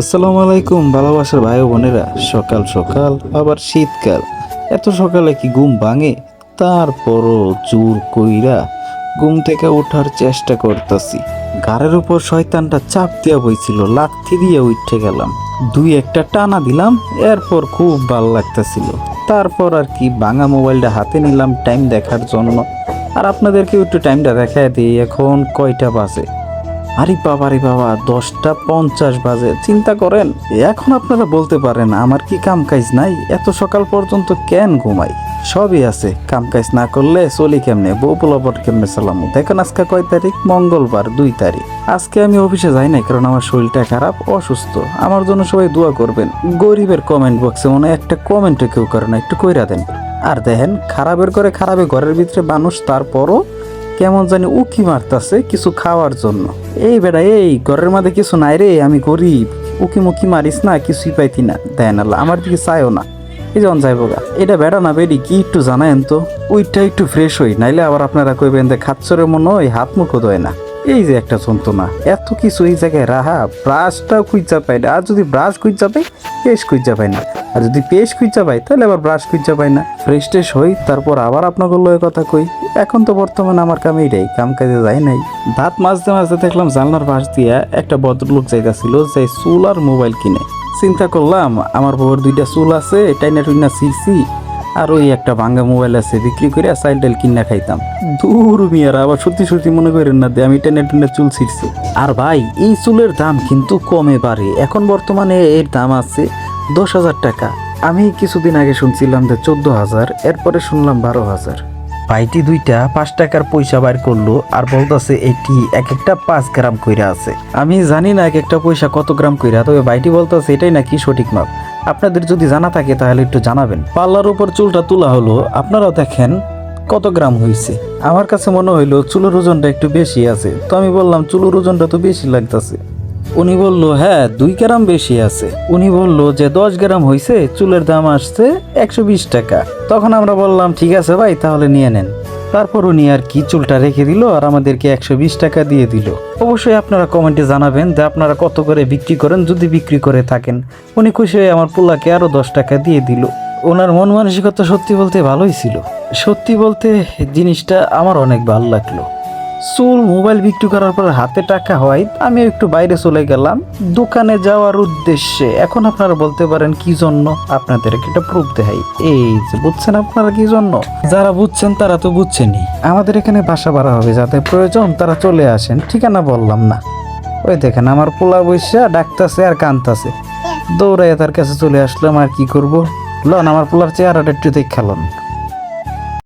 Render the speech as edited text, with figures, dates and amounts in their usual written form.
আসসালামু আলাইকুম ভালোবাসার ভাই ও বোনেরা। সকাল সকাল আবার শীতকাল, এত সকালে কি ঘুম ভাঙে? তারপরও জোর কইরা ঘুম থেকে ওঠার চেষ্টা করতেছি। ঘাড়ের উপর শয়তানটা চাপ দিয়া বইছিল, লাথি দিয়ে উঠে গেলাম, দুই একটা টানা দিলাম, এরপর খুব ভালো লাগতেছিল। তারপর আর কি ভাঙা মোবাইলটা হাতে নিলাম টাইম দেখার জন্য। আর আপনাদেরকে একটু টাইমটা দেখায় দিই, এখন কয়টা বাজে। আরে বাবা রে বাবা, 10টা 50 বাজে। চিন্তা করেন, এখন আপনারা বলতে পারেন আমার কি কাম কাজ নাই, এত সকাল পর্যন্ত কেন ঘুমাই? সবই আছে, কাম কাজ না করলে চলি কেমনে, বউ পোলাপট কেমনে চালামু? দেখেন আজকে কয় তারিখ? মঙ্গলবার 2 তারিখ। আজকে আমি অফিসে যাই নাই, কারণ আমার শরীরটা খারাপ, অসুস্থ। আমার জন্য সবাই দোয়া করবেন। গরিবের কমেন্ট বক্সে মনে হয় একটা কমেন্টও কেউ করে না, একটু কইরা দেন। আর দেখেন, খারাপের করে খারাপে ঘরের ভিতরে মানুষ, তারপরও কেমন জানি উকি মারতাছে কিছু খাওয়ার জন্য। এই বেটা, এই ঘরের মধ্যে কিছু নাই রে, আমি গরিব, উকি মুকি মারিস না, কিছুই পাইতি না। দেন আল্লাহ, আমার দিকে চাইও না। এই যখন যাইব গা, এটা বেটা না বেডি কি একটু জানায়েন তো, ওইটা একটু ফ্রেশ হই, নাইলে আবার আপনারা কইবেন যে খাচ্ছরে মনে হয় হাত মুখও দেয় না। এই যে একটা যন্ত্রণা, এত কিছু এই জায়গায় রাহা, ব্রাশটাও খুঁজা পাই না। আর যদি ব্রাশ খুঁজা পাই, পেস্ট খুঁজা পাই না। আর যদি পেস্ট খুঁজা পাই, তাহলে আবার ব্রাশ খুঁজা পাই না। ফ্রেশ ট্রেশ হই, তারপর আবার আপনাকে লয়ে কথা কই। এখন তো বর্তমানে আমার কাম এইটাই, কাম কাজে যাই নাই। দাঁত মাজতে মাজতে দেখলাম জানলার পাশ দিয়া একটা ভদ্রলোক যাইতাছিল, যে চুল আর মোবাইল কিনে। চিন্তা করলাম আমার বউর 2টা চুল আছে, টাইনা টুইনা সিসি, আর ওই একটা ভাঙ্গা মোবাইল আছে, বিক্রি করে চাইল টাইল কিনা খাইতাম। দূর মিয়ার, আবার সত্যি সত্যি মনে করেন না যে আমি টেনে টেনে চুল ছিঁড়ছি। আর ভাই, এই চুলের দাম কিন্তু কমে বাড়ে। এখন বর্তমানে এর দাম আছে 10,000 টাকা। আমি কিছুদিন আগে শুনছিলাম যে 14,000, এরপরে শুনলাম 12,000। ভাইটি 2টা 5 টাকার পয়সা বাইর করলো, আর বলতেছে এটি এক একটা 5 গ্রাম কইরা আছে। আমি জানি না এক একটা পয়সা কত গ্রাম কইরা, তবে ভাইটি বলতেছে এটাই নাকি সঠিক মাপ। আপনাদের যদি জানা থাকে তাহলে একটু জানাবেন। পাল্লার উপর চুলটা তোলা হলো, আপনারাও দেখেন কত গ্রাম হয়েছে। আমার কাছে মনে হইলো চুলের ওজনটা একটু বেশি আছে, তো আমি বললাম চুলের ওজনটা তো বেশি লাগতেছে। উনি বলল হ্যাঁ 2 গ্রাম বেশি আছে। উনি বলল যে 10 গ্রাম হয়েছে, চুলের দাম আসছে 120 টাকা। তখন আমরা বললাম ঠিক আছে ভাই, তাহলে নিয়ে নেন। তারপর উনি আর কি চুলটা রেখে দিল, আর আমাদেরকে 120 টাকা দিয়ে দিল। অবশ্যই আপনারা কমেন্টে জানাবেন যে আপনারা কত করে বিক্রি করেন, যদি বিক্রি করে থাকেন। উনি খুশি হয়ে আমার পোলাকে আরো 10 টাকা দিয়ে দিল। ওনার মন মানসিকতা সত্যি বলতে ভালোই ছিল। সত্যি বলতে জিনিসটা আমার অনেক ভালো লাগলো। চুল মোবাইল বিক্রি করার পর হাতে টাকা হয়, আমি একটু বাইরে চলে গেলাম দোকানে যাওয়ার উদ্দেশ্যে। এখন আপনারা বলতে পারেন কি জন্য, আপনাদেরকে একটা প্রুফ দেখাই। এই যে বুঝছেন আপনারা কি জন্য? যারা বুঝছেন তারা তো বুঝছেনই। আমাদের এখানে বাসা ভাড়া হবে, যাদের প্রয়োজন তারা চলে আসেন, ঠিকানা বললাম না। ওই দেখেন আমার পোলা বৈশা ডাকতেছে আর কানতাছে, দৌড়াইয়া তার কাছে চলে আসলাম। আর কি করবো, লন আমার পোলার চেহারাটা একটু দেখালন।